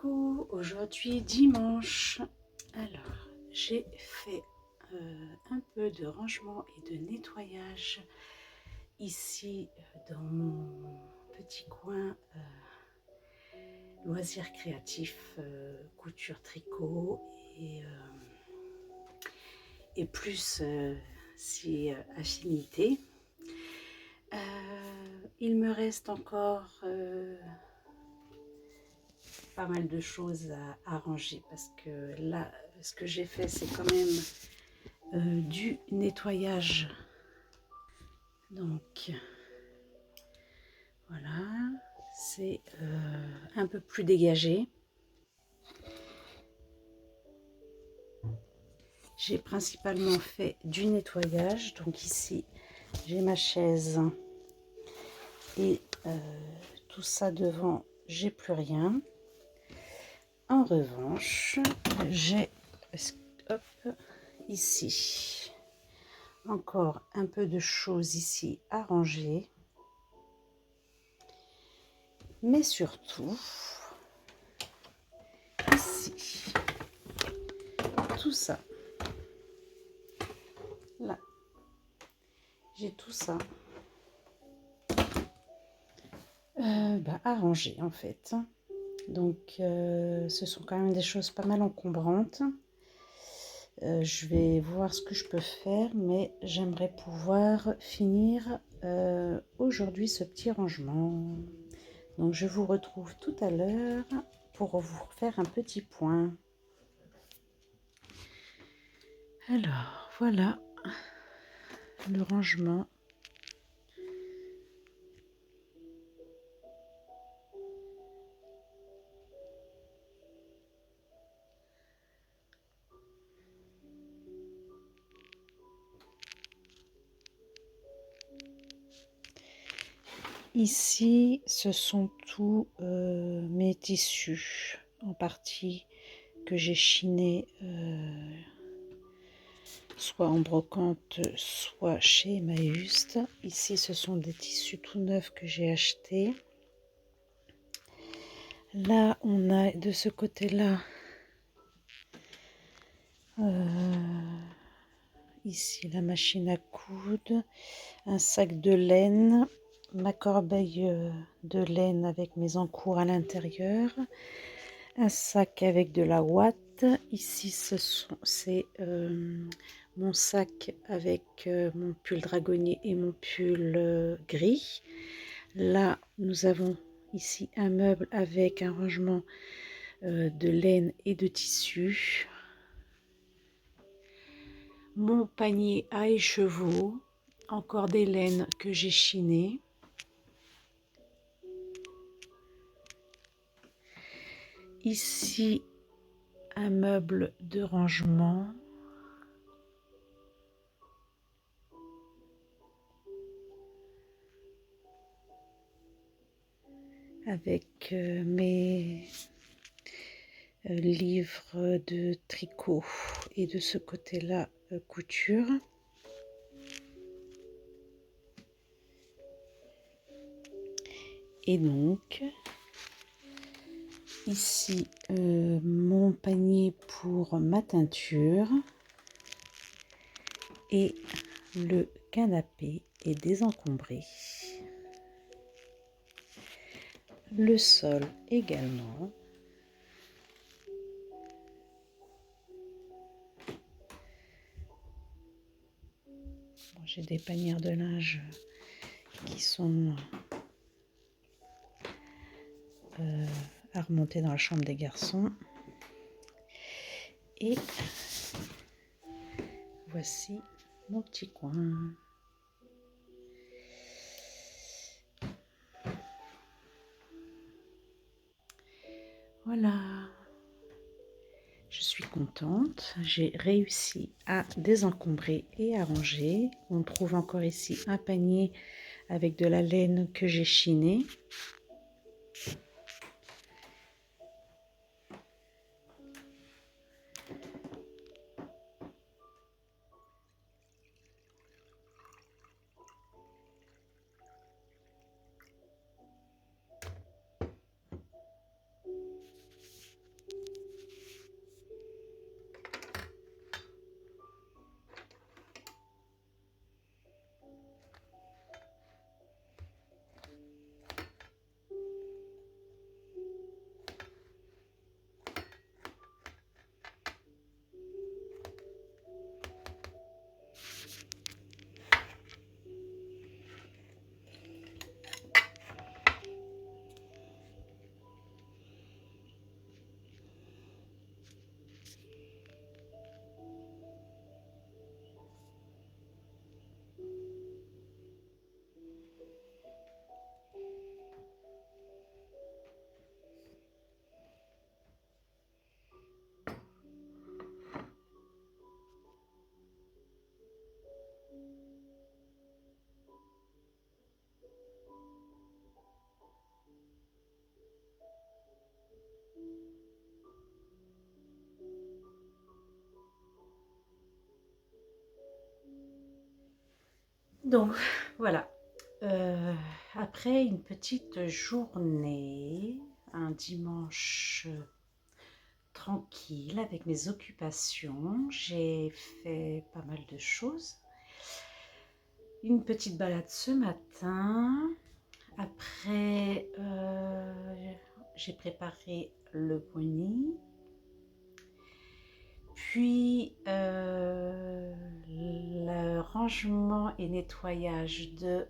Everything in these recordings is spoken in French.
Coucou, aujourd'hui dimanche. Alors, j'ai fait un peu de rangement et de nettoyage ici dans mon petit coin loisirs créatifs, couture, tricot et plus si affinité. Il me reste encore pas mal de choses à ranger parce que là, ce que j'ai fait, c'est quand même du nettoyage. Donc, voilà, c'est un peu plus dégagé. J'ai principalement fait du nettoyage. Donc ici, j'ai ma chaise et tout ça devant, j'ai plus rien. En revanche, j'ai ici encore un peu de choses ici à ranger, mais surtout ici, tout ça, là, j'ai tout ça à ranger en fait. Donc ce sont quand même des choses pas mal encombrantes. Je vais voir ce que je peux faire, mais j'aimerais pouvoir finir aujourd'hui ce petit rangement. Donc je vous retrouve tout à l'heure pour vous faire un petit point. Alors voilà le rangement. Ici, ce sont tous mes tissus, en partie que j'ai chiné soit en brocante, soit chez Emmaüs. Ici, ce sont des tissus tout neufs que j'ai achetés. Là, on a de ce côté-là, ici, la machine à coudre, un sac de laine, ma corbeille de laine avec mes encours à l'intérieur, un sac avec de la ouate. Ici, c'est mon sac avec mon pull dragonnier et mon pull gris. Là, nous avons ici un meuble avec un rangement de laine et de tissu. Mon panier à écheveau, encore des laines que j'ai chinées. Ici, un meuble de rangement. Avec mes livres de tricot et de ce côté-là couture. Et donc ici mon panier pour ma teinture et le canapé est désencombré. Le sol également. Bon, j'ai des panières de linge qui sont à remonter dans la chambre des garçons. Et voici mon petit coin. Voilà. Je suis contente, j'ai réussi à désencombrer et à ranger. On trouve encore ici un panier avec de la laine que j'ai chinée. Donc voilà, après une petite journée, un dimanche tranquille avec mes occupations, j'ai fait pas mal de choses. Une petite balade ce matin. Après, j'ai préparé le brownie. Puis, le rangement et nettoyage de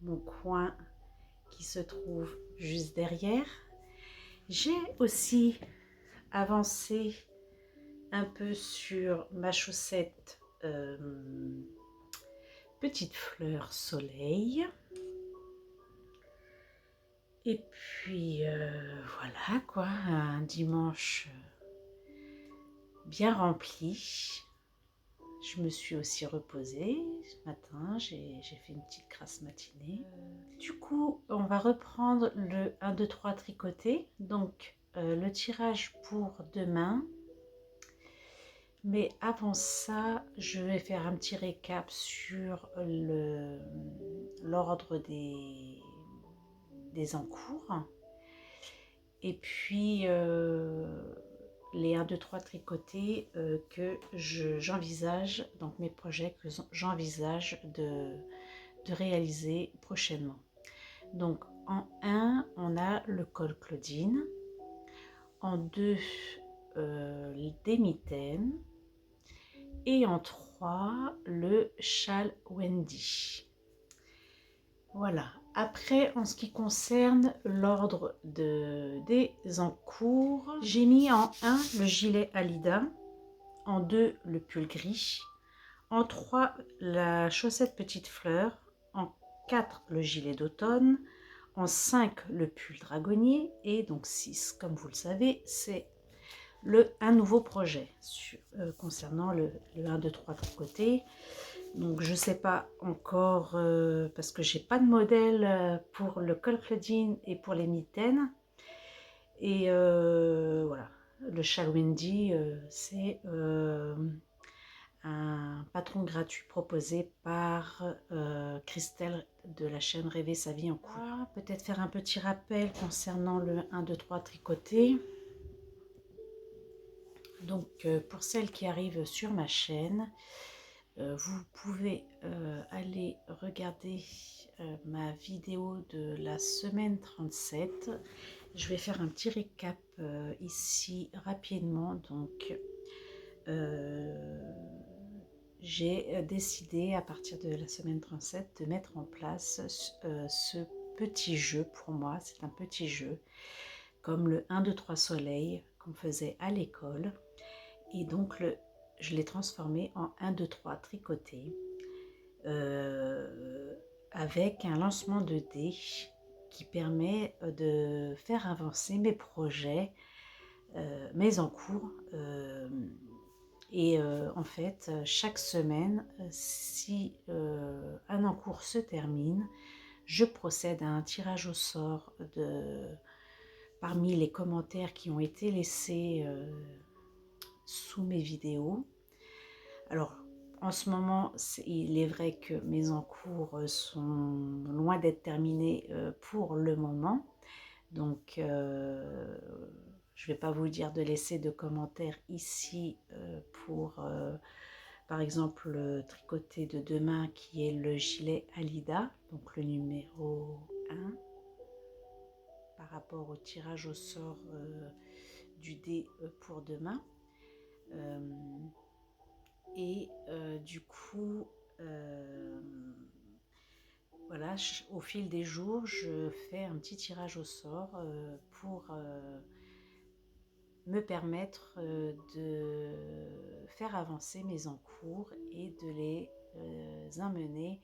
mon coin qui se trouve juste derrière. J'ai aussi avancé un peu sur ma chaussette petite fleur soleil. Et puis voilà quoi, un dimanche bien rempli. Je me suis aussi reposée ce matin, j'ai fait une petite grasse matinée. Du coup, on va reprendre le 1, 2, 3 tricoté. Donc, le tirage pour demain. Mais avant ça, je vais faire un petit récap sur l'ordre des encours. Et puis, les 1, 2, 3 tricotés que j'envisage, donc mes projets que j'envisage de réaliser prochainement. Donc en 1, on a le col Claudine, en 2, des mitaines, et en 3, le châle Wendy. Voilà. Après, en ce qui concerne l'ordre des encours, j'ai mis en 1 le gilet Alida, en 2 le pull gris, en 3 la chaussette petite fleur, en 4 le gilet d'automne, en 5 le pull dragonnier et donc 6, comme vous le savez, c'est un nouveau projet concernant le 1, 2, 3 tricoté. Donc je ne sais pas encore parce que j'ai pas de modèle pour le col Claudine et pour les mitaines. Et voilà, le châle Wendy, c'est un patron gratuit proposé par Christelle de la chaîne Rêver sa vie en cours. Peut-être faire un petit rappel concernant le 1, 2, 3 tricoté. Donc pour celles qui arrivent sur ma chaîne, vous pouvez aller regarder ma vidéo de la semaine 37. Je vais faire un petit récap ici rapidement. Donc j'ai décidé à partir de la semaine 37 de mettre en place ce petit jeu. Pour moi, c'est un petit jeu comme le 1, 2, 3 soleil qu'on faisait à l'école. Et donc je l'ai transformé en 1, 2, 3 tricoté avec un lancement de dés qui permet de faire avancer mes projets, mes encours. Et en fait, chaque semaine, si un encours se termine, je procède à un tirage au sort parmi les commentaires qui ont été laissés sous mes vidéos. Alors, en ce moment, il est vrai que mes encours sont loin d'être terminés pour le moment. Donc, je ne vais pas vous dire de laisser de commentaires ici pour, par exemple, le tricoté de demain qui est le gilet Alida, donc le numéro 1, par rapport au tirage au sort du dé pour demain. Et du coup, voilà, au fil des jours, je fais un petit tirage au sort pour me permettre de faire avancer mes encours et de les emmener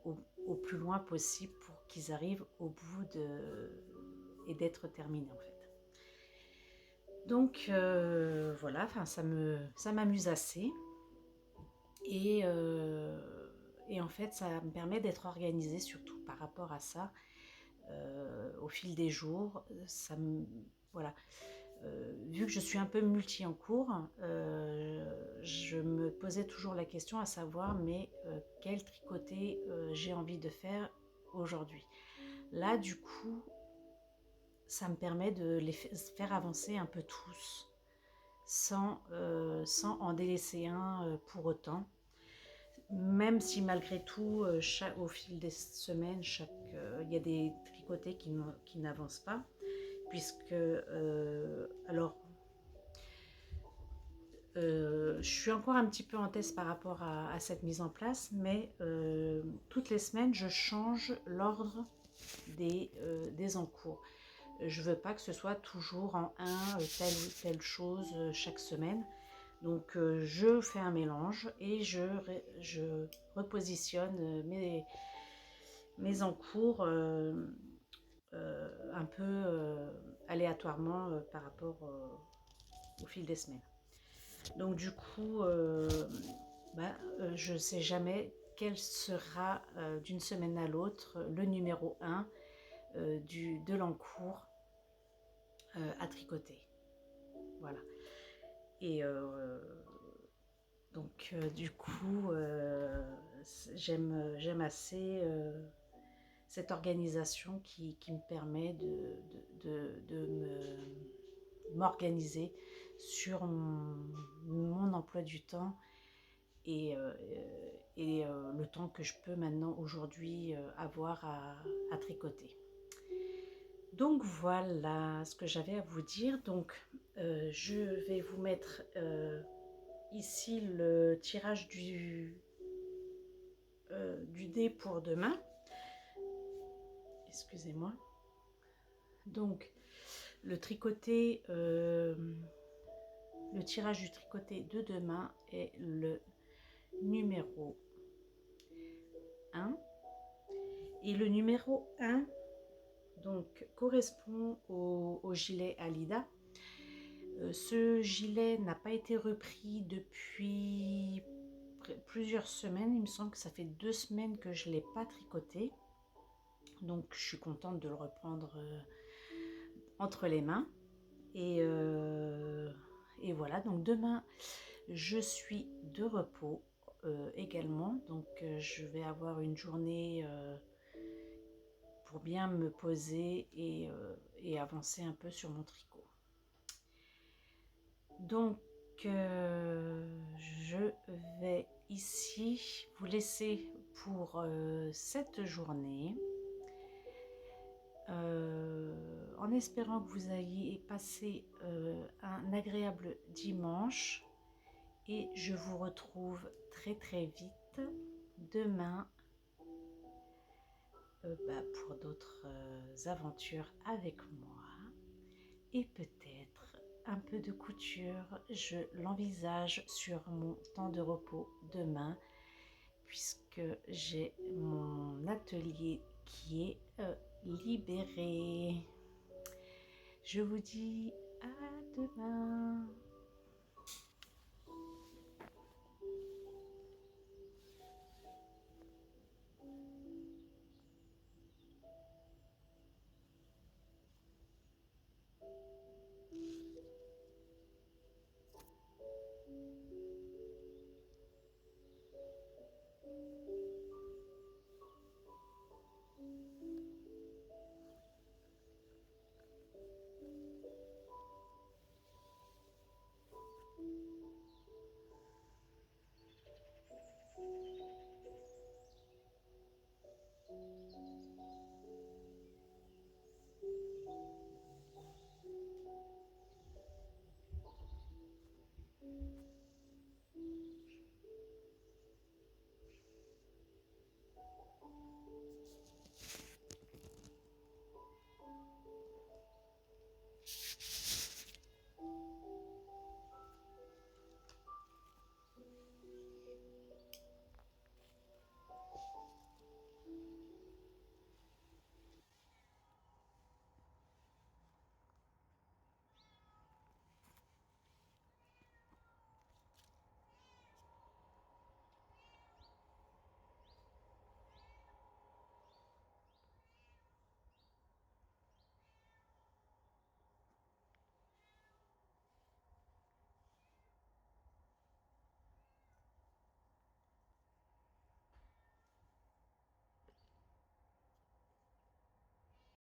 au plus loin possible pour qu'ils arrivent au bout et d'être terminés en fait. Donc voilà, ça m'amuse assez. Et en fait, ça me permet d'être organisée surtout par rapport à ça. Au fil des jours, voilà. vu que je suis un peu multi en cours, je me posais toujours la question à savoir, mais quel tricoté j'ai envie de faire aujourd'hui. Là, du coup, ça me permet de les faire avancer un peu tous, sans en délaisser un pour autant. Même si malgré tout, au fil des semaines, il y a des tricotés qui n'avancent pas, puisque, alors, je suis encore un petit peu en test par rapport à cette mise en place, mais toutes les semaines, je change l'ordre des encours. Je ne veux pas que ce soit toujours en telle ou telle chose chaque semaine. Donc je fais un mélange et je repositionne mes encours un peu aléatoirement par rapport au fil des semaines. Donc du coup, je ne sais jamais quel sera d'une semaine à l'autre le numéro 1 de l'encours à tricoter. Voilà. Et donc du coup, j'aime assez cette organisation qui me permet de m'organiser sur mon emploi du temps et le temps que je peux maintenant aujourd'hui avoir à tricoter. Donc voilà ce que j'avais à vous dire. Donc je vais vous mettre ici le tirage du dé pour demain. Excusez-moi. Donc le tirage du tricoté de demain est le numéro 1. Et le numéro 1 donc, correspond au gilet Alida. Ce gilet n'a pas été repris depuis plusieurs semaines. Il me semble que ça fait 2 semaines que je ne l'ai pas tricoté. Donc je suis contente de le reprendre entre les mains. Et voilà, donc demain je suis de repos également. Donc je vais avoir une journée pour bien me poser et avancer un peu sur mon tricot. Donc je vais ici vous laisser pour cette journée en espérant que vous ayez passé un agréable dimanche et je vous retrouve très très vite demain pour d'autres aventures avec moi et peut-être un peu de couture. Je l'envisage sur mon temps de repos demain puisque j'ai mon atelier qui est libéré. Je vous dis à demain.